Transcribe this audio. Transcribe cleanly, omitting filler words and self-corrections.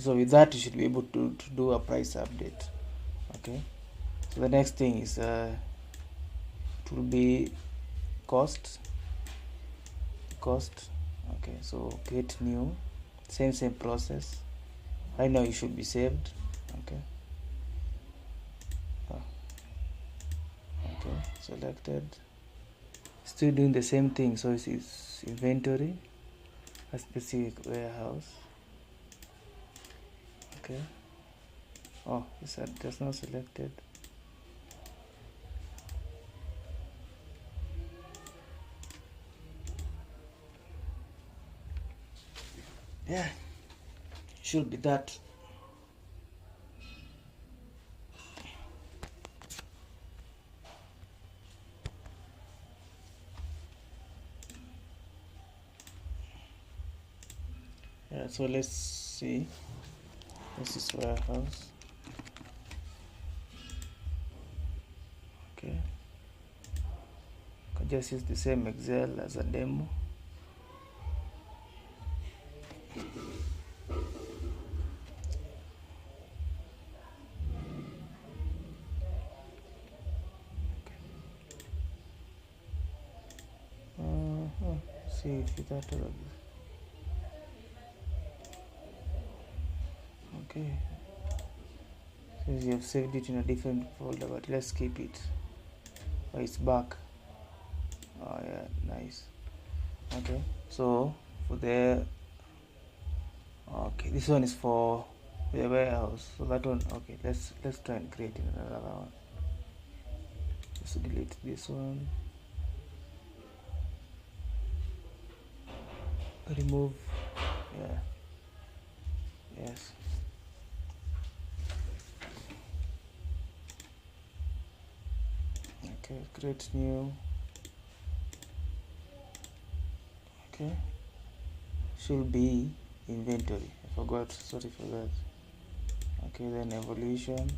So with that you should be able to do a price update. Okay, so the next thing is it will be cost. Okay, so create new, same process. Right now you should be saved. Okay, okay, selected, still doing the same thing. So it's inventory, a specific warehouse. Okay, oh, it's just not selected. Yeah, should be that. Yeah, so let's see. This is warehouse. Okay, can just use the same Excel as a demo. See if that okay, says you have saved it in a different folder, but let's keep it. Oh, it's back. Oh yeah, nice. Okay, so for the okay, this one is for the warehouse, so that one. Okay, let's try and create another one. Just delete this one, remove. Yeah, yes. Okay, create new. Okay, should be inventory. I forgot, sorry for that. Okay, then evolution.